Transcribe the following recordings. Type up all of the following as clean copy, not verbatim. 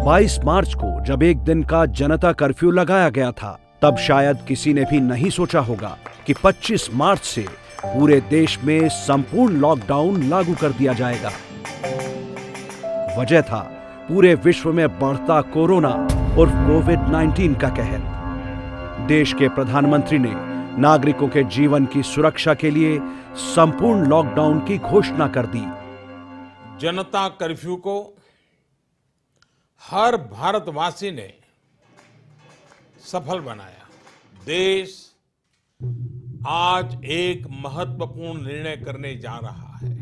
22 मार्च को जब एक दिन का जनता कर्फ्यू लगाया गया था, तब शायद किसी ने भी नहीं सोचा होगा कि 25 मार्च से पूरे देश में संपूर्ण लॉकडाउन लागू कर दिया जाएगा। वजह था पूरे विश्व में बढ़ता कोरोना और कोविड-19 का कहर। देश के प्रधानमंत्री ने नागरिकों के जीवन की सुरक्षा के लिए संपूर्ण लॉकडाउन की घोषणा कर दी। जनता कर्फ्यू को हर भारतवासी ने सफल बनाया। देश आज एक महत्वपूर्ण निर्णय करने जा रहा है।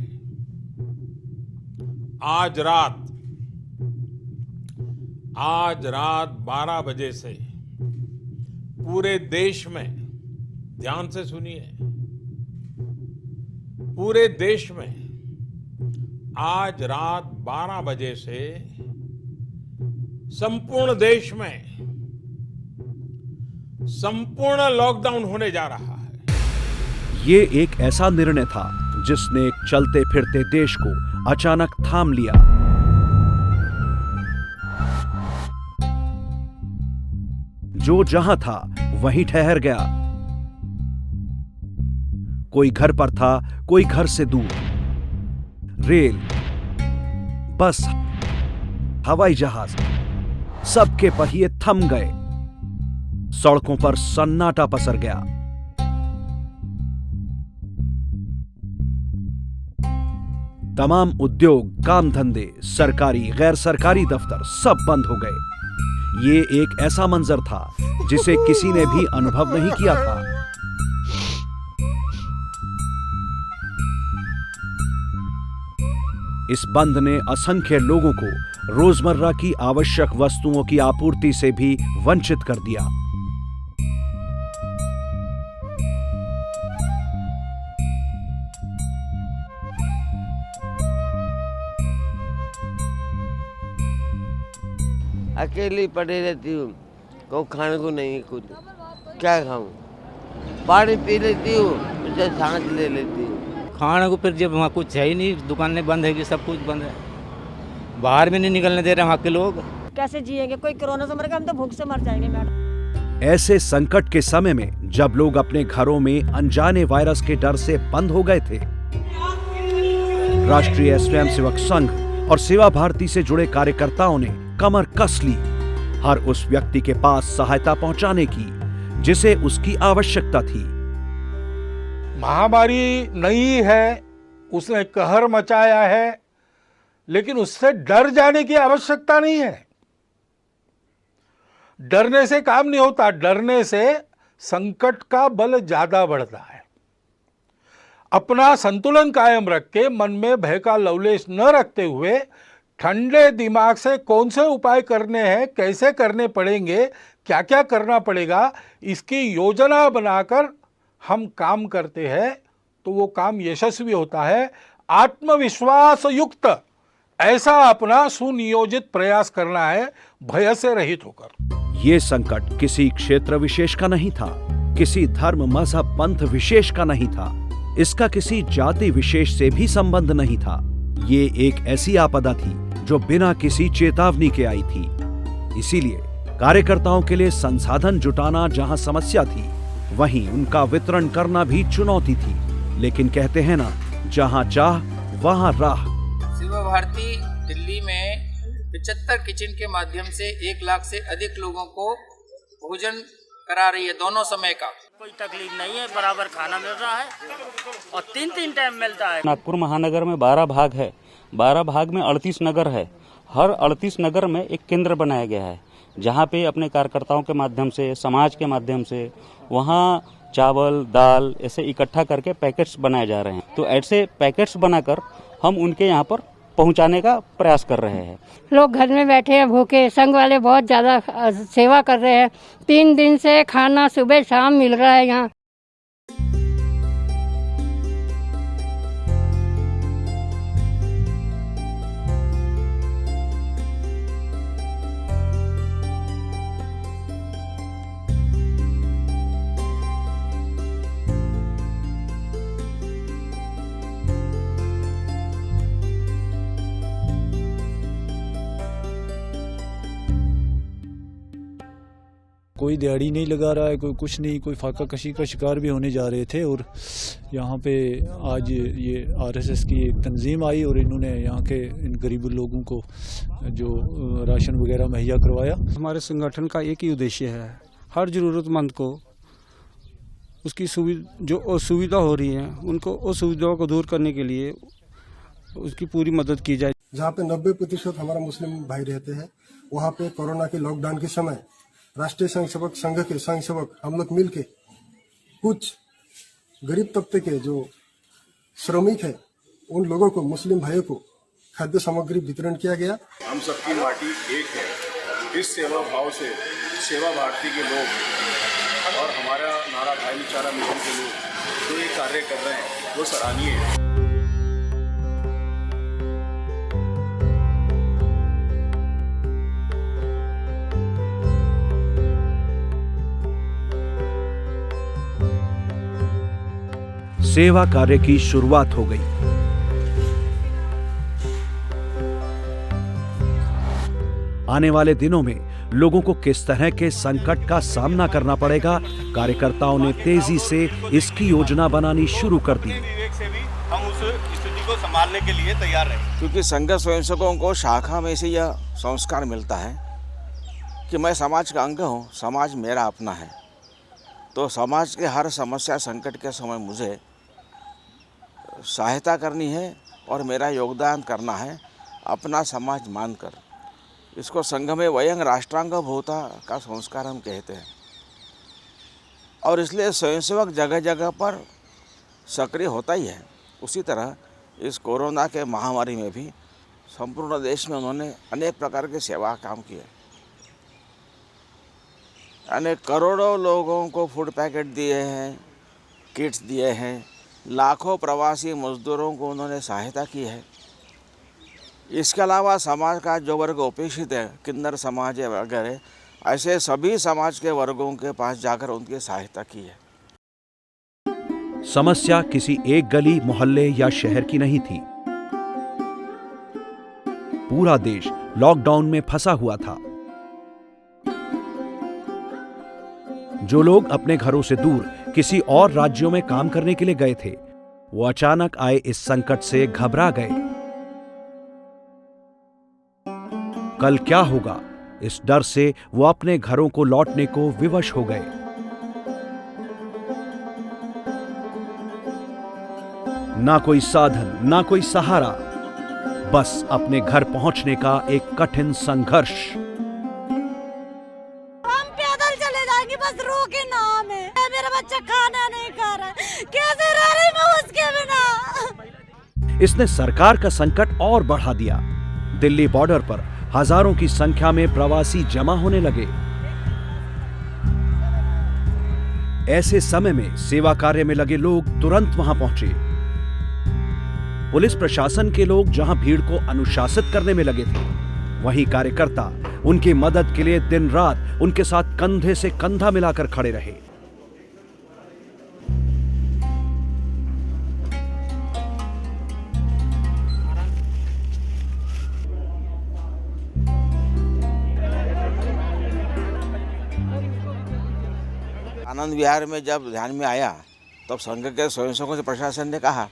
आज रात 12 बजे से पूरे देश में, ध्यान से सुनिए, पूरे देश में आज रात 12 बजे से संपूर्ण देश में संपूर्ण लॉकडाउन होने जा रहा है। ये एक ऐसा निर्णय था जिसने एक चलते फिरते देश को अचानक थाम लिया। जो जहां था वहीं ठहर गया। कोई घर पर था, कोई घर से दूर। रेल, बस, हवाई जहाज, सबके पहिए थम गए। सड़कों पर सन्नाटा पसर गया। तमाम उद्योग, काम धंधे, सरकारी, गैर सरकारी दफ्तर सब बंद हो गए। ये एक ऐसा मंजर था जिसे किसी ने भी अनुभव नहीं किया था। इस बंद ने असंख्य लोगों को रोजमर्रा की आवश्यक वस्तुओं की आपूर्ति से भी वंचित कर दिया। अकेली पड़ी रहती हूँ, को खाने को नहीं, कुछ क्या खाऊं। पानी पी लेती हूँ, फिर सांस ले लेती हूँ। खाने को फिर जब वहाँ कुछ है ही नहीं, दुकानें बंद है कि सब कुछ बंद है, बाहर भी नहीं निकलने दे रहे वहाँ के लोग। कैसे जिएंगे? कोई कोरोना से मरेगा, हम तो भूख से मर जाएंगे मैडम। ऐसे संकट के समय में जब लोग अपने घरों में अनजाने वायरस के डर से बंद हो गए थे, राष्ट्रीय स्वयंसेवक संघ और सेवा भारती से जुड़े कार्यकर्ताओं ने कमर कस ली, हर उस व्यक्ति के पास सहायता पहुंचाने की जिसे उसकी आवश्यकता थी। महामारी नहीं है, उसने कहर मचाया है, लेकिन उससे डर जाने की आवश्यकता नहीं है। डरने से काम नहीं होता, डरने से संकट का बल ज्यादा बढ़ता है। अपना संतुलन कायम रख के, मन में भय का लवलेश न रखते हुए, ठंडे दिमाग से कौन से उपाय करने हैं, कैसे करने पड़ेंगे, क्या क्या करना पड़ेगा, इसकी योजना बनाकर हम काम करते हैं तो वो काम यशस्वी होता है। आत्मविश्वास युक्त ऐसा अपना सुनियोजित प्रयास करना है, भय से रहित होकर। ये संकट किसी क्षेत्र विशेष का नहीं था, किसी धर्म, मजहब, पंथ विशेष का नहीं था, इसका किसी जाति विशेष से भी संबंध नहीं था। ये एक ऐसी आपदा थी जो बिना किसी चेतावनी के आई थी। इसीलिए कार्यकर्ताओं के लिए संसाधन जुटाना जहां समस्या थी, वहीं उनका वितरण करना भी चुनौती थी। लेकिन कहते हैं ना, जहां चाह वहां राह। सेवा भारती दिल्ली में 75 किचन के माध्यम से 1 लाख से अधिक लोगों को भोजन करा रही है, दोनों समय का। कोई तकलीफ नहीं है, बराबर खाना मिल रहा है और 3 टाइम मिलता है। नागपुर महानगर में 12 भाग है, 12 भाग में 38 नगर है। हर 38 नगर में एक केंद्र बनाया गया है, जहाँ पे अपने कार्यकर्ताओं के माध्यम से, समाज के माध्यम से वहाँ चावल, दाल ऐसे इकट्ठा करके पैकेट्स बनाए जा रहे हैं। तो ऐसे पैकेट्स बनाकर हम उनके यहाँ पर पहुंचाने का प्रयास कर रहे हैं। लोग घर में बैठे हैं भूखे, संघ वाले बहुत ज़्यादा सेवा कर रहे हैं। 3 दिन से खाना सुबह शाम मिल रहा है यहाँ। कोई दिहाड़ी नहीं लगा रहा है, कोई कुछ नहीं, कोई फाका कशी का शिकार भी होने जा रहे थे। और यहाँ पे आज ये आरएसएस की एक तंजीम आई और इन्होंने यहाँ के इन गरीब लोगों को जो राशन वगैरह मुहैया करवाया। हमारे संगठन का एक ही उद्देश्य है, हर ज़रूरतमंद को उसकी जो असुविधा हो रही है उनको असुविधाओं को दूर करने के लिए उसकी पूरी मदद की जाए। जहाँ पे 90% हमारा मुस्लिम भाई रहते हैं, वहाँ पे कोरोना के लॉकडाउन के समय राष्ट्रीय स्वयंसेवक संघ के स्वयंसेवक हम लोग मिलके कुछ गरीब तबके के जो श्रमिक है उन लोगों को, मुस्लिम भाइयों को खाद्य सामग्री वितरण किया गया। हम सबकी माटी एक है, इस सेवा भाव से सेवा भारती के लोग और हमारा नारा भाईचारा मिशन के लोग जो ये कार्य कर रहे हैं वो सराहनीय है। सेवा कार्य की शुरुआत हो गई। आने वाले दिनों में लोगों को किस तरह के संकट का सामना करना पड़ेगा, कार्यकर्ताओं ने तेजी से इसकी योजना बनानी शुरू कर दी। हम उस स्थिति को संभालने के लिए तैयार रहे, क्योंकि संघ स्वयंसेवकों को शाखा में से यह संस्कार मिलता है कि मैं समाज का अंग हूँ, समाज मेरा अपना है। तो समाज के हर समस्या संकट के समय मुझे सहायता करनी है और मेरा योगदान करना है अपना समाज मानकर। इसको संघ में वयं राष्ट्रांग भूता का संस्कार हम कहते हैं और इसलिए स्वयंसेवक जगह जगह पर सक्रिय होता ही है। उसी तरह इस कोरोना के महामारी में भी संपूर्ण देश में उन्होंने अनेक प्रकार के सेवा काम किए। अनेक करोड़ों लोगों को फूड पैकेट दिए हैं, किट्स दिए हैं, लाखों प्रवासी मजदूरों को उन्होंने सहायता की है। इसके अलावा समाज का जो वर्ग उपेक्षित है, किन्नर समाज है वगैरह, ऐसे सभी समाज के वर्गों के पास जाकर उनकी सहायता की है। समस्या किसी एक गली, मोहल्ले या शहर की नहीं थी। पूरा देश लॉकडाउन में फंसा हुआ था। जो लोग अपने घरों से दूर किसी और राज्यों में काम करने के लिए गए थे, वो अचानक आए इस संकट से घबरा गए। कल क्या होगा, इस डर से वो अपने घरों को लौटने को विवश हो गए। ना कोई साधन, ना कोई सहारा, बस अपने घर पहुंचने का एक कठिन संघर्ष। बस रो के नाम है, मेरा बच्चा खाना नहीं खा रहा, कैसे रह रही मैं उसके बिना। इसने सरकार का संकट और बढ़ा दिया। दिल्ली बॉर्डर पर हजारों की संख्या में प्रवासी जमा होने लगे। ऐसे समय में सेवा कार्य में लगे लोग तुरंत वहां पहुंचे। पुलिस प्रशासन के लोग जहां भीड़ को अनुशासित करने में लगे थे, वहीं कार्यकर्ता उनकी मदद के लिए दिन रात उनके साथ कंधे से कंधा मिलाकर खड़े रहे। आनंद विहार में जब ध्यान में आया, तब संघ के स्वयंसेवकों से प्रशासन ने कहा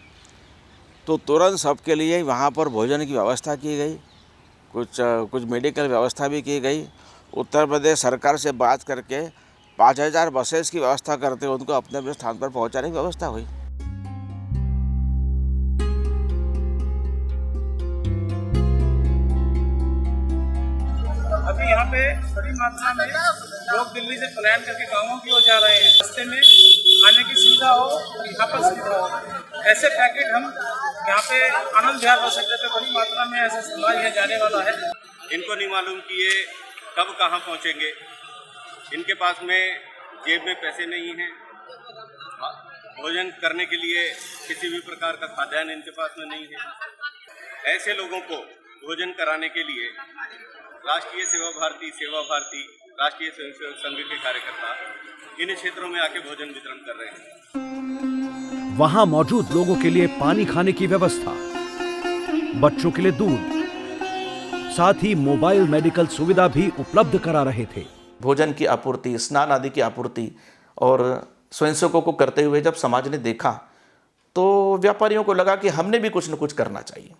तो तुरंत सबके लिए वहाँ पर भोजन की व्यवस्था की गई, कुछ मेडिकल व्यवस्था भी की गई। उत्तर प्रदेश सरकार से बात करके 5000 बसेस की व्यवस्था करते हुए उनको अपने अपने स्थान पर पहुंचाने की व्यवस्था हुई। अभी यहाँ पे बड़ी मात्रा में लोग दिल्ली से प्लान करके गाँवों की ओर जा रहे हैं। रास्ते में आने की सुविधा हो, यहाँ पर सुविधा हो। ऐसे पैकेट हम यहाँ पे आनंद विहार बस अड्डे पे बड़ी मात्रा में ऐसा समाज यहाँ जाने वाला है। इनको नहीं मालूम कि ये कब कहाँ पहुँचेंगे। इनके पास में जेब में पैसे नहीं हैं, भोजन करने के लिए किसी भी प्रकार का खाद्यान्न इनके पास में नहीं है। ऐसे लोगों को भोजन कराने के लिए राष्ट्रीय सेवा भारती, राष्ट्रीय स्वयंसेवक संघ के कार्यकर्ता इन क्षेत्रों में आके भोजन वितरण कर रहे हैं। वहां मौजूद लोगों के लिए पानी खाने की व्यवस्था, बच्चों के लिए दूध, साथ ही मोबाइल मेडिकल सुविधा भी उपलब्ध करा रहे थे। भोजन की आपूर्ति, स्नान आदि की आपूर्ति और स्वयंसेवकों को करते हुए जब समाज ने देखा तो व्यापारियों को लगा कि हमने भी कुछ न कुछ करना चाहिए।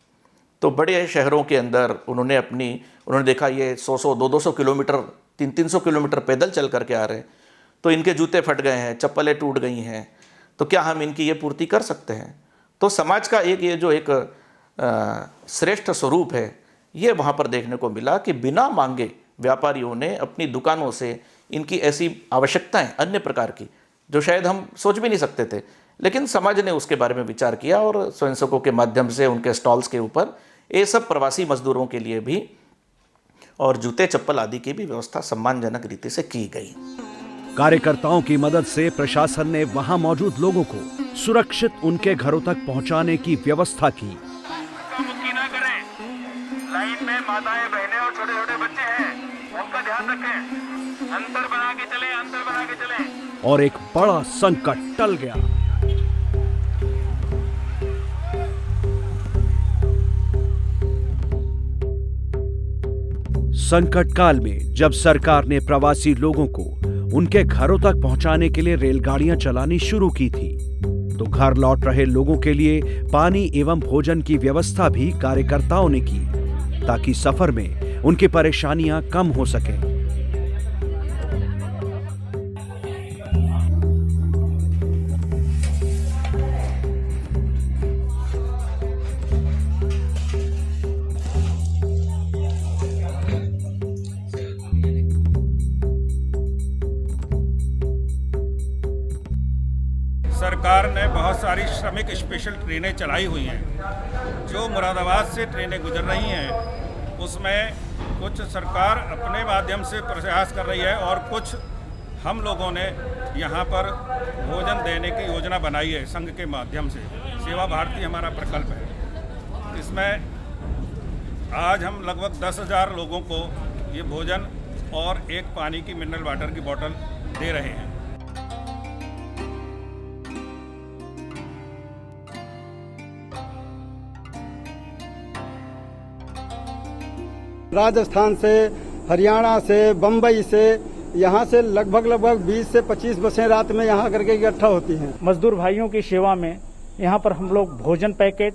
तो बड़े शहरों के अंदर उन्होंने देखा ये 100-100, 200 किलोमीटर, 300-300 किलोमीटर पैदल चल करके आ रहे हैं, तो इनके जूते फट गए हैं, चप्पलें टूट गई हैं, तो क्या हम इनकी ये पूर्ति कर सकते हैं? तो समाज का ये जो एक श्रेष्ठ स्वरूप है, ये वहाँ पर देखने को मिला कि बिना मांगे व्यापारियों ने अपनी दुकानों से इनकी ऐसी आवश्यकताएं अन्य प्रकार की जो शायद हम सोच भी नहीं सकते थे, लेकिन समाज ने उसके बारे में विचार किया और स्वयंसेवकों के माध्यम से उनके स्टॉल्स के ऊपर ये सब प्रवासी मजदूरों के लिए भी और जूते चप्पल आदि की भी व्यवस्था सम्मानजनक रीति से की गई। कार्यकर्ताओं की मदद से प्रशासन ने वहां मौजूद लोगों को सुरक्षित उनके घरों तक पहुंचाने की व्यवस्था की। लाइन में माताएं, बहनें और छोटे छोटे बच्चे हैं, उनका ध्यान रखें। अंतर बना के चलें, अंतर बना के चलें। और एक बड़ा संकट टल गया। संकट काल में जब सरकार ने प्रवासी लोगों को उनके घरों तक पहुंचाने के लिए रेलगाड़ियां चलानी शुरू की थी, तो घर लौट रहे लोगों के लिए पानी एवं भोजन की व्यवस्था भी कार्यकर्ताओं ने की, ताकि सफर में उनकी परेशानियां कम हो सकें। सरकार ने बहुत सारी श्रमिक स्पेशल ट्रेनें चलाई हुई हैं। जो मुरादाबाद से ट्रेनें गुजर रही हैं उसमें कुछ सरकार अपने माध्यम से प्रयास कर रही है और कुछ हम लोगों ने यहाँ पर भोजन देने की योजना बनाई है संघ के माध्यम से। सेवा भारती हमारा प्रकल्प है। इसमें आज हम लगभग 10,000 लोगों को ये भोजन और एक पानी की मिनरल वाटर की बोतल दे रहे हैं। राजस्थान से, हरियाणा से, बम्बई से, यहाँ से लगभग 20 से 25 बसें रात में यहाँ करके इकट्ठा होती हैं। मजदूर भाइयों की सेवा में यहाँ पर हम लोग भोजन पैकेट,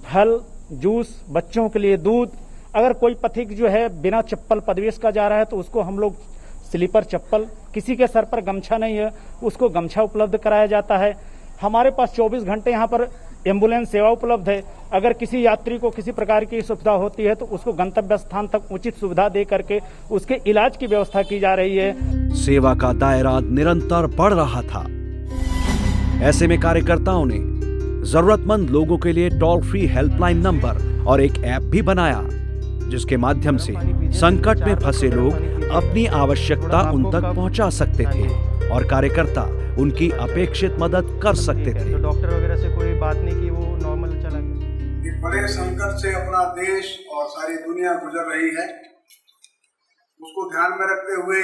फल, जूस, बच्चों के लिए दूध, अगर कोई पथिक जो है बिना चप्पल प्रदेश का जा रहा है तो उसको हम लोग स्लीपर चप्पल, किसी के सर पर गमछा नहीं है उसको गमछा उपलब्ध कराया जाता है। हमारे पास 24 घंटे यहाँ पर एम्बुलेंस सेवा उपलब्ध है। अगर किसी यात्री को किसी प्रकार की सुविधा होती है तो उसको गंतव्य स्थान तक उचित सुविधा दे करके उसके इलाज की व्यवस्था की जा रही है। सेवा का दायरा निरंतर बढ़ रहा था। ऐसे में कार्यकर्ताओं ने जरूरतमंद लोगों के लिए टोल फ्री हेल्पलाइन नंबर और एक ऐप भी बनाया, जिसके माध्यम से संकट में फंसे लोग अपनी आवश्यकता उन तक पहुंचा सकते थे और कार्यकर्ता उनकी अपेक्षित मदद कर सकते थे। तो डॉक्टर वगैरह से कोई बात नहीं की, वो नॉर्मल चला गया। एक बड़े संकट से अपना देश और सारी दुनिया गुजर रही है, उसको ध्यान में रखते हुए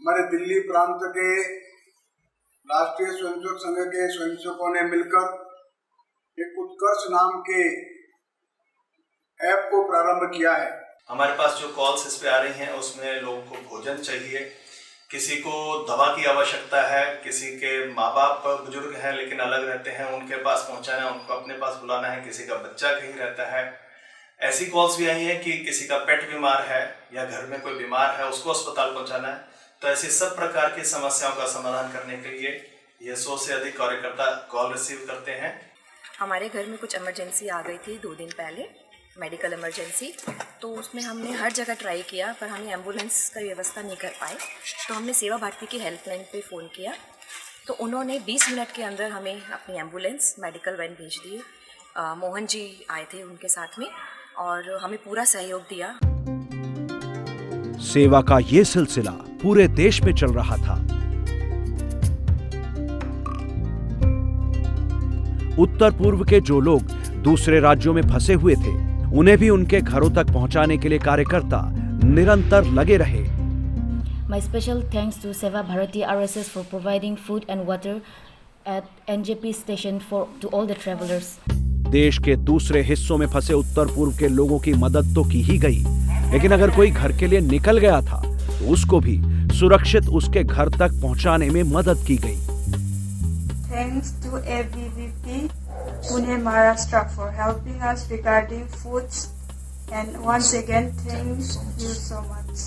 हमारे दिल्ली प्रांत के राष्ट्रीय स्वयंसेवक संघ के स्वयंसेवकों ने मिलकर एक उत्कर्ष नाम के ऐप को प्रारंभ किया है। हमारे पास जो कॉल्स इस पे आ रही हैं उसमें लोगों को भोजन चाहिए, किसी को दवा की आवश्यकता है, किसी के माँ बाप बुजुर्ग हैं लेकिन अलग रहते हैं, उनके पास पहुंचाना है, उनको अपने पास बुलाना है, किसी का बच्चा कहीं रहता है। ऐसी कॉल्स भी आई हैं कि किसी का पेट बीमार है या घर में कोई बीमार है उसको अस्पताल पहुंचाना है। तो ऐसी सब प्रकार की समस्याओं का समाधान करने के लिए ये 100 से अधिक कार्यकर्ता कॉल रिसीव करते हैं। हमारे घर में कुछ इमरजेंसी आ गई थी 2 दिन पहले, मेडिकल इमरजेंसी, तो उसमें हमने हर जगह ट्राई किया पर हमें एम्बुलेंस का व्यवस्था नहीं कर पाए। तो हमने सेवा भारती की हेल्पलाइन पे फ़ोन किया तो उन्होंने 20 मिनट के अंदर हमें अपनी एम्बुलेंस मेडिकल वैन भेज दी। मोहन जी आए थे उनके साथ में और हमें पूरा सहयोग दिया। सेवा का ये सिलसिला पूरे देश में चल रहा था। उत्तर पूर्व के जो लोग दूसरे राज्यों में फंसे हुए थे उन्हें भी उनके घरों तक पहुंचाने के लिए कार्यकर्ता निरंतर लगे रहे। My special thanks to Seva Bharati RSS for providing food and water at NJP station to all the travelers. देश के दूसरे हिस्सों में फंसे उत्तर पूर्व के लोगों की मदद तो की ही गई, लेकिन अगर कोई घर के लिए निकल गया था तो उसको भी सुरक्षित उसके घर तक पहुंचाने में मदद की गई। Thanks to ABVP Pune Maharashtra for helping us regarding foods and once again thank you so much.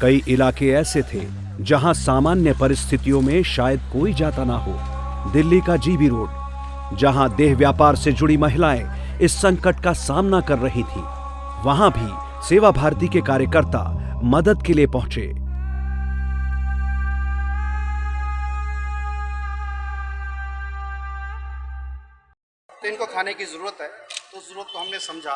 कई इलाके ऐसे थे जहां सामान्य परिस्थितियों में शायद कोई जाता ना हो। दिल्ली का जीबी रोड, जहां देह व्यापार से जुड़ी महिलाएं इस संकट का सामना कर रही थीं, वहां भी सेवा भारती के कार्यकर्ता मदद के लिए पहुंचे। तो इनको खाने की ज़रूरत है, तो उस ज़रूरत को हमने समझा,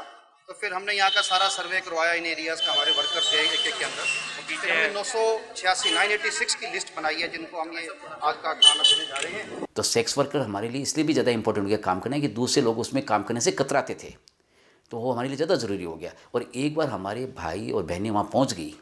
तो फिर हमने यहाँ का सारा सर्वे करवाया इन एरियाज़ का, हमारे वर्कर थे एक के अंदर, फिर हमने 986 की लिस्ट बनाई है जिनको हम ये आज का खाना देने जा रहे हैं। तो सेक्स वर्कर हमारे लिए इसलिए भी ज़्यादा इंपॉर्टेंट हो गया काम करना, कि दूसरे लोग उसमें काम करने से कतराते थे, तो वो हमारे लिए ज़्यादा ज़रूरी हो गया। और एक बार हमारे भाई और बहनें वहाँ पहुँच गई,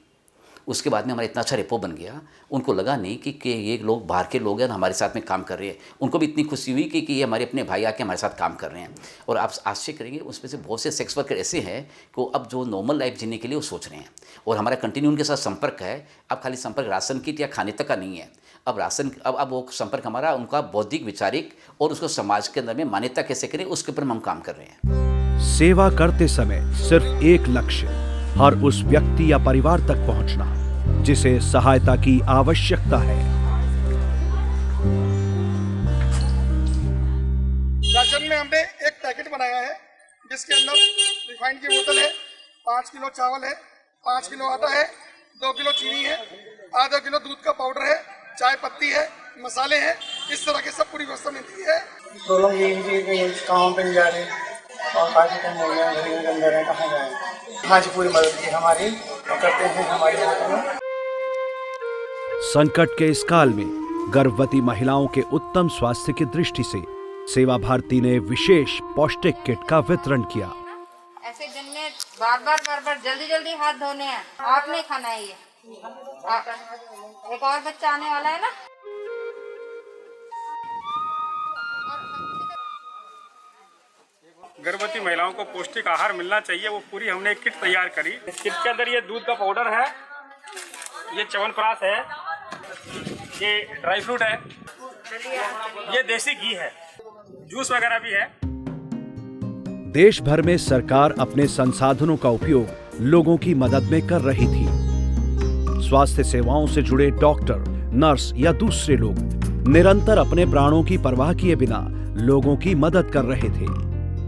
उसके बाद में हमारा इतना अच्छा रेपो बन गया, उनको लगा नहीं कि ये लोग बाहर के लोग हैं, हमारे साथ में काम कर रहे हैं। उनको भी इतनी खुशी हुई कि ये हमारे अपने भाई आके हमारे साथ काम कर रहे हैं। और आप आश्चर्य करेंगे, उसमें से बहुत से सेक्स वर्कर ऐसे हैं कि अब जो नॉर्मल लाइफ जीने के लिए वो सोच रहे हैं, और हमारा कंटिन्यू उनके साथ संपर्क है। अब खाली संपर्क राशन किट या खाने तक का नहीं है, अब वो संपर्क हमारा उनका बौद्धिक, विचारिक और उसको समाज के अंदर में मान्यता कैसे करें, उसके ऊपर हम काम कर रहे हैं। सेवा करते समय सिर्फ एक लक्ष्य, हर उस व्यक्ति या परिवार तक पहुंचना जिसे सहायता की आवश्यकता है। राशन में हमने एक पैकेट बनाया है जिसके अंदर रिफाइंड की बोतल है, 5 किलो चावल है, 5 किलो आटा है, 2 किलो चीनी है, आधा किलो दूध का पाउडर है, चाय पत्ती है, मसाले हैं, इस तरह के सब पूरी व्यवस्था मिलती है। काम पे जा रहे हैं और काफी टाइम हो गया, घर के अंदर है, कहाँ जाए। हाँ जी, पूरी मदद की हमारी, करते हैं हमारी मदद। संकट के इस काल में गर्भवती महिलाओं के उत्तम स्वास्थ्य की दृष्टि से सेवा भारती ने विशेष पौष्टिक किट का वितरण किया। ऐसे दिन में बार जल्दी हाथ धोने हैं, आपने खाना है ये। एक और बच्चा आने वाला है ना। गर्भवती महिलाओं को पौष्टिक आहार मिलना चाहिए, वो पूरी हमने एक किट तैयार करी। इस किट के अंदर ये दूध का पाउडर है, ये च्यवनप्राश है, ये ड्राई फ्रूट है, ये देसी घी है, जूस वगैरह भी है। देश भर में सरकार अपने संसाधनों का उपयोग लोगों की मदद में कर रही थी। स्वास्थ्य सेवाओं से जुड़े डॉक्टर, नर्स या दूसरे लोग निरंतर अपने प्राणों की परवाह किए बिना लोगों की मदद कर रहे थे,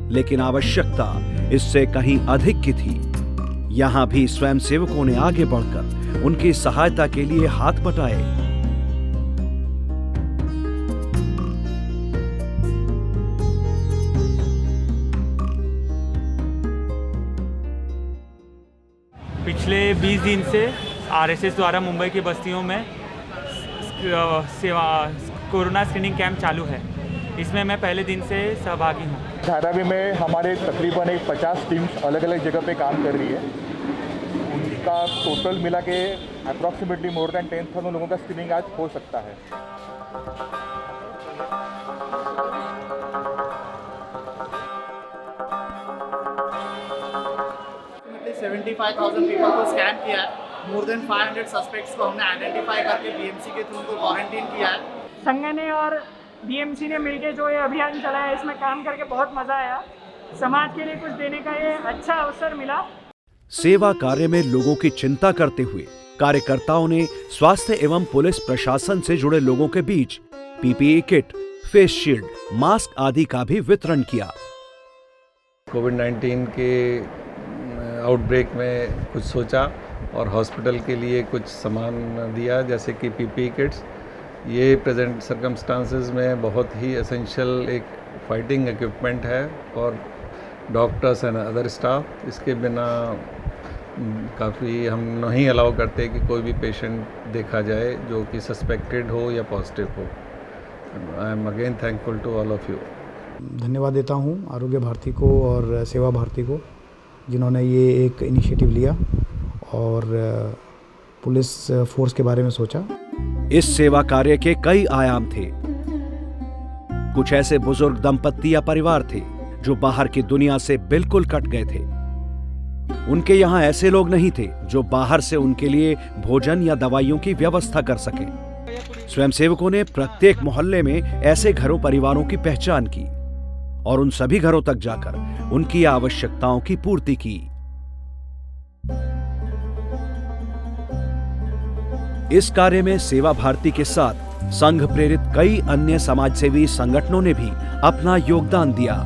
लेकिन आवश्यकता इससे कहीं अधिक की थी। यहां भी स्वयंसेवकों ने आगे बढ़कर उनकी सहायता के लिए हाथ बटाए। पिछले 20 दिन से आरएसएस द्वारा मुंबई की बस्तियों में कोरोना स्क्रीनिंग कैंप चालू है। इसमें मैं पहले दिन से सहभागी हूँ। धारावी में हमारे तकरीबन 50 टीम्स अलग अलग जगह पे काम कर रही है। उनका टोटल मिला के अप्रॉक्सीमेटली मोर देन 10,000 लोगों का स्क्रीनिंग आज हो सकता है। 75,000 पीपल को स्कैन किया है। मोर देन 500 सस्पेक्ट्स को हमने आइडेंटिफाई करके बीएमसी के थ्रू उनको क्वारंटीन किया है। संघ ने और बीएमसी ने मिलकर जो ये अभियान चलाया, इसमें काम करके बहुत मजा आया। समाज के लिए कुछ देने का ये अच्छा अवसर मिला। सेवा कार्य में लोगों की चिंता करते हुए कार्यकर्ताओं ने स्वास्थ्य एवं पुलिस प्रशासन से जुड़े लोगों के बीच PPE kit, face shield, mask आदि का भी वितरण किया। कोविड-19 के आउटब्रेक में कुछ सोचा और हॉस्पिटल के लिए कुछ सामान दिया, जैसे कि पीपीई किट्स। ये प्रेजेंट सर्कमस्टांसेस में बहुत ही एसेंशियल एक फाइटिंग इक्विपमेंट है और डॉक्टर्स एंड अदर स्टाफ, इसके बिना काफ़ी हम नहीं अलाउ करते कि कोई भी पेशेंट देखा जाए जो कि सस्पेक्टेड हो या पॉजिटिव हो। I am again thankful to all of you. धन्यवाद देता हूँ आरोग्य भारती को और सेवा भारती को, जिन्होंने ये एक इनिशिएटिव लिया और पुलिस फोर्स के बारे में सोचा। इस सेवा कार्य के कई आयाम थे। कुछ ऐसे बुजुर्ग दंपत्ति या परिवार थे जो बाहर की दुनिया से बिल्कुल कट गए थे। उनके यहाँ ऐसे लोग नहीं थे जो बाहर से उनके लिए भोजन या दवाइयों की व्यवस्था कर सके। स्वयंसेवकों ने प्रत्येक मोहल्ले में ऐसे घरों परिवारों की पहचान की और उन सभी घरों तक जाकर उनकी आवश्यकताओं की पूर्ति की। इस कार्य में सेवा भारती के साथ संघ प्रेरित कई अन्य समाजसेवी संगठनों ने भी अपना योगदान दिया।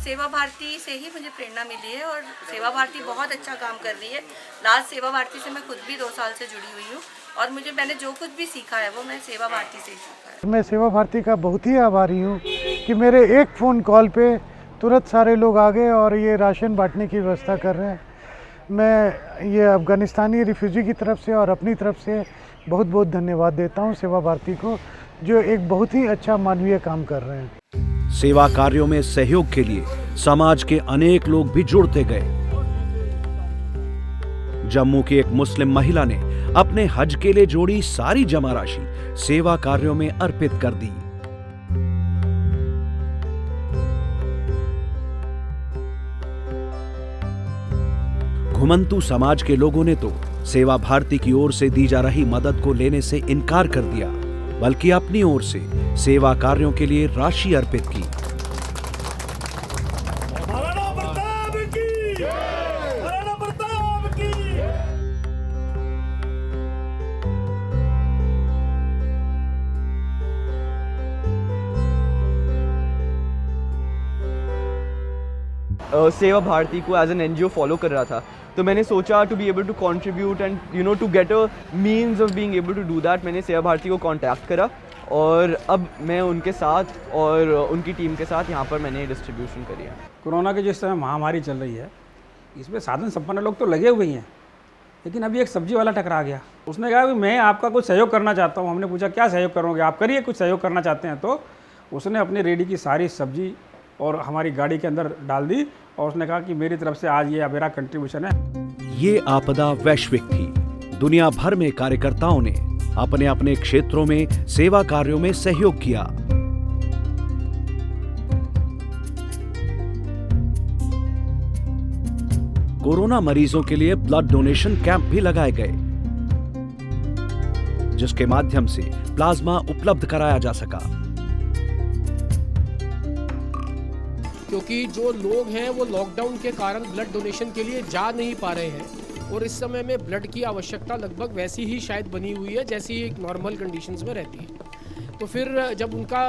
सेवा भारती से ही मुझे प्रेरणा मिली है और सेवा भारती बहुत अच्छा काम कर रही है। लास्ट सेवा भारती से मैं खुद भी 2 साल से जुड़ी हुई हूँ और मैंने जो कुछ भी सीखा है वो मैं सेवा भारती से ही सीखा है। मैं सेवा भारती का बहुत ही आभारी हूँ कि मेरे एक फ़ोन कॉल पे तुरंत सारे लोग आ गए और ये राशन बांटने की व्यवस्था कर रहे हैं। मैं ये अफ़गानिस्तानी रिफ्यूजी की तरफ से और अपनी तरफ से बहुत बहुत धन्यवाद देता हूँ सेवा भारती को, जो एक बहुत ही अच्छा मानवीय काम कर रहे हैं। सेवा कार्यों में सहयोग के लिए समाज के अनेक लोग भी जुड़ते गए। जम्मू की एक मुस्लिम महिला ने अपने हज के लिए जोड़ी सारी जमा राशि सेवा कार्यों में अर्पित कर दी। घुमंतु समाज के लोगों ने तो सेवा भारती की ओर से दी जा रही मदद को लेने से इनकार कर दिया, बल्कि अपनी ओर से सेवा कार्यों के लिए राशि अर्पित की। सेवा भारती को एज एन एनजीओ फॉलो कर रहा था, तो मैंने सोचा to be able to contribute and to get a means of being able to do that, मैंने सेवा भारती को कांटेक्ट करा और अब मैं उनके साथ और उनकी टीम के साथ यहाँ पर मैंने डिस्ट्रीब्यूशन करी है। कोरोना की जिस समय महामारी चल रही है, इसमें साधन संपन्न लोग तो लगे हुए हैं, लेकिन अभी एक सब्जी वाला टकरा गया। उसने कहा कि मैं आपका कुछ सहयोग करना चाहता हूँ। हमने पूछा क्या सहयोग करोगे, आप करिए, कुछ सहयोग करना चाहते हैं। तो उसने अपनी रेडी की सारी सब्जी और हमारी गाड़ी के अंदर डाल दी और उसने कहा कि मेरी तरफ से आज ये मेरा कंट्रीब्यूशन है। ये आपदा वैश्विक थी। दुनिया भर में कार्यकर्ताओं ने अपने अपने क्षेत्रों में सेवा कार्यों में सहयोग किया। कोरोना मरीजों के लिए ब्लड डोनेशन कैंप भी लगाए गए, जिसके माध्यम से प्लाज्मा उपलब्ध कराया जा सका। क्योंकि जो लोग हैं वो लॉकडाउन के कारण ब्लड डोनेशन के लिए जा नहीं पा रहे हैं और इस समय में ब्लड की आवश्यकता लगभग वैसी ही शायद बनी हुई है जैसी एक नॉर्मल कंडीशंस में रहती है। तो फिर जब उनका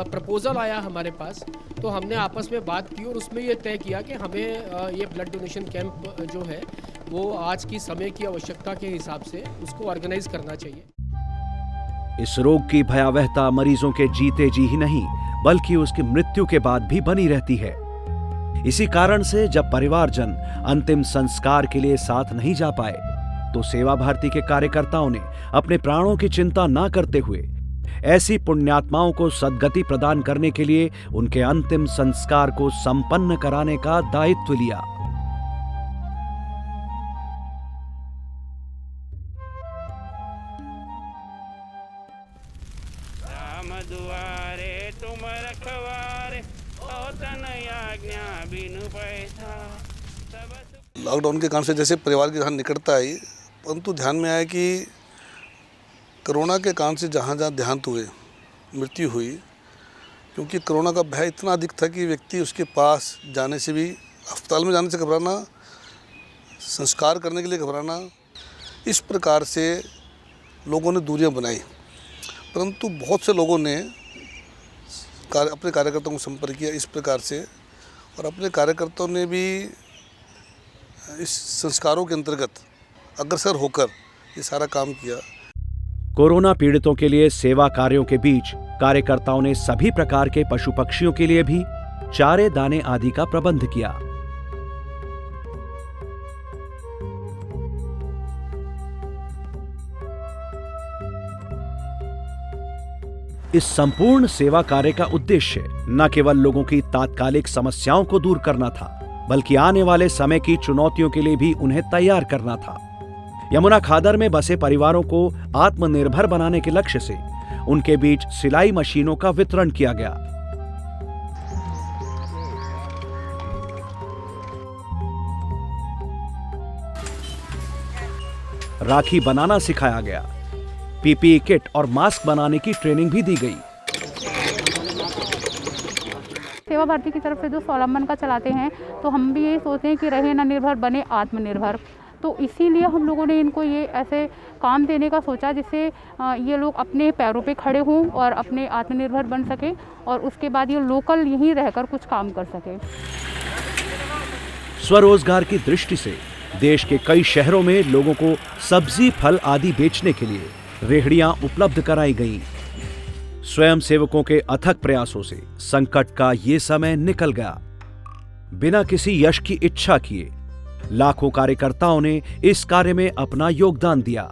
प्रपोज़ल आया हमारे पास, तो हमने आपस में बात की और उसमें ये तय किया कि हमें ये ब्लड डोनेशन कैंप जो है वो आज की समय की आवश्यकता के हिसाब से उसको ऑर्गेनाइज करना चाहिए। इस रोग की भयावहता मरीजों के जीते जी ही नहीं, बल्कि उसकी मृत्यु के बाद भी बनी रहती है। इसी कारण से जब परिवारजन अंतिम संस्कार के लिए साथ नहीं जा पाए, तो सेवा भारती के कार्यकर्ताओं ने अपने प्राणों की चिंता ना करते हुए ऐसी पुण्यात्माओं को सद्गति प्रदान करने के लिए उनके अंतिम संस्कार को संपन्न कराने का दायित्व लिया। लॉकडाउन के कारण से जैसे परिवार की जहाँ निकटता आई, परंतु ध्यान में आया कि कोरोना के कारण से जहाँ जहाँ देहांत हुए, मृत्यु हुई, क्योंकि कोरोना का भय इतना अधिक था कि व्यक्ति उसके पास जाने से भी, अस्पताल में जाने से घबराना, संस्कार करने के लिए घबराना, इस प्रकार से लोगों ने दूरियां बनाई। परंतु बहुत से लोगों ने अपने कार्यकर्ताओं को संपर्क किया इस प्रकार से, और अपने कार्यकर्ताओं ने भी इस संस्कारों के अंतर्गत अग्रसर होकर ये सारा काम किया। कोरोना पीड़ितों के लिए सेवा कार्यों के बीच कार्यकर्ताओं ने सभी प्रकार के पशु पक्षियों के लिए भी चारे दाने आदि का प्रबंध किया। इस संपूर्ण सेवा कार्य का उद्देश्य न केवल लोगों की तात्कालिक समस्याओं को दूर करना था, बल्कि आने वाले समय की चुनौतियों के लिए भी उन्हें तैयार करना था। यमुना खादर में बसे परिवारों को आत्मनिर्भर बनाने के लक्ष्य से उनके बीच सिलाई मशीनों का वितरण किया गया। राखी बनाना सिखाया गया। पीपीई किट और मास्क बनाने की ट्रेनिंग भी दी गई। सेवा भारती की तरफ से जो स्वावलंबन का चलाते हैं, तो हम भी यही सोचते हैं कि रहे न निर्भर बने आत्मनिर्भर। तो इसीलिए हम लोगों ने इनको ये ऐसे काम देने का सोचा जिससे ये लोग अपने पैरों पे खड़े हों और अपने आत्मनिर्भर बन सके और उसके बाद ये लोकल यहीं रहकर कुछ काम कर सके। स्वरोजगार की दृष्टि से देश के कई शहरों में लोगों को सब्जी फल आदि बेचने के लिए रेहड़ियां उपलब्ध कराई गईं। स्वयं सेवकों के अथक प्रयासों से संकट का ये समय निकल गया। बिना किसी यश की इच्छा किए लाखों कार्यकर्ताओं ने इस कार्य में अपना योगदान दिया।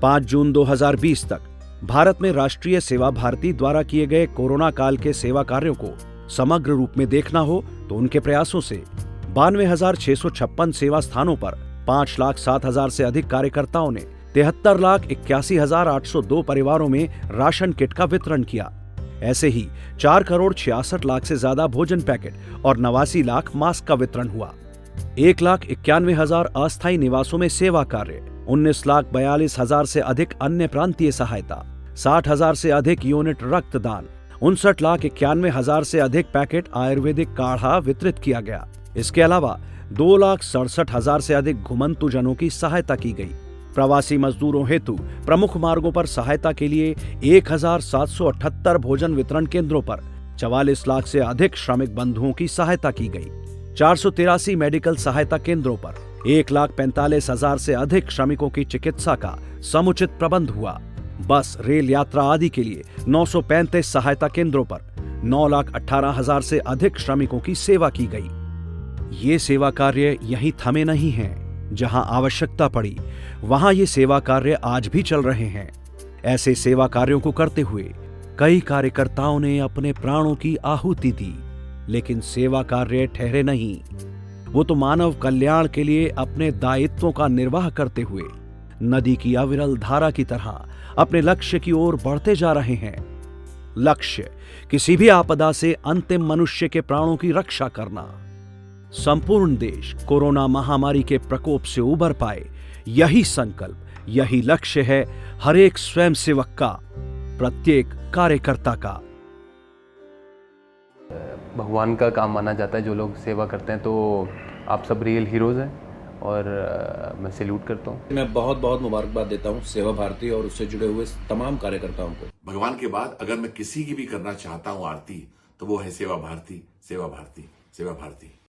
पांच जून 2020 तक भारत में राष्ट्रीय सेवा भारती द्वारा किए गए कोरोना काल के सेवा कार्यों को समग्र रूप में देखना हो तो उनके प्रयासों से 92,656 सेवा स्थानों पर 5,07,000 से अधिक कार्यकर्ताओं ने 73,81,802 परिवारों में राशन किट का वितरण किया। ऐसे ही 4,66,00,000 से ज्यादा भोजन पैकेट और 89 लाख मास्क का वितरण हुआ। 1,91,000 अस्थायी निवासों में सेवा कार्य, 19,42,000 से अधिक अन्य प्रांतीय सहायता, 60,000 से अधिक यूनिट रक्तदान, 59,91,000 से अधिक पैकेट आयुर्वेदिक काढ़ा वितरित किया गया। इसके अलावा 2,67,000 से अधिक घुमंतुजनों की सहायता की गई। प्रवासी मजदूरों हेतु प्रमुख मार्गों पर सहायता के लिए 1,778 भोजन वितरण केंद्रों पर 44 लाख से अधिक श्रमिक बंधुओं की सहायता की गई। 483 मेडिकल सहायता केंद्रों पर 1,45,000 से अधिक श्रमिकों की चिकित्सा का समुचित प्रबंध हुआ। बस, रेल यात्रा आदि के लिए 935 सहायता केंद्रों पर 9,18,000 से अधिक श्रमिकों की सेवा की गई। ये सेवा कार्य यहीं थमे नहीं हैं। जहां आवश्यकता पड़ी वहां ये सेवा कार्य आज भी चल रहे हैं। ऐसे सेवा कार्यों को करते हुए कई कार्यकर्ताओं ने अपने प्राणों की आहुति दी, लेकिन सेवा कार्य ठहरे नहीं। वो तो मानव कल्याण के लिए अपने दायित्वों का निर्वाह करते हुए नदी की अविरल धारा की तरह अपने लक्ष्य की ओर बढ़ते जा रहे हैं। लक्ष्य किसी भी आपदा से अंतिम मनुष्य के प्राणों की रक्षा करना। संपूर्ण देश कोरोना महामारी के प्रकोप से उबर पाए, यही संकल्प, यही लक्ष्य है हर एक स्वयंसेवक का, प्रत्येक कार्यकर्ता का। भगवान का काम माना जाता है जो लोग सेवा करते हैं, तो आप सब रियल हीरोज हैं और मैं सैल्यूट करता हूँ। मैं बहुत बहुत मुबारकबाद देता हूँ सेवा भारती और उससे जुड़े हुए तमाम कार्यकर्ताओं को। भगवान के बाद अगर मैं किसी की भी करना चाहता हूँ आरती, तो वो है सेवा भारती, सेवा भारती, सेवा भारती।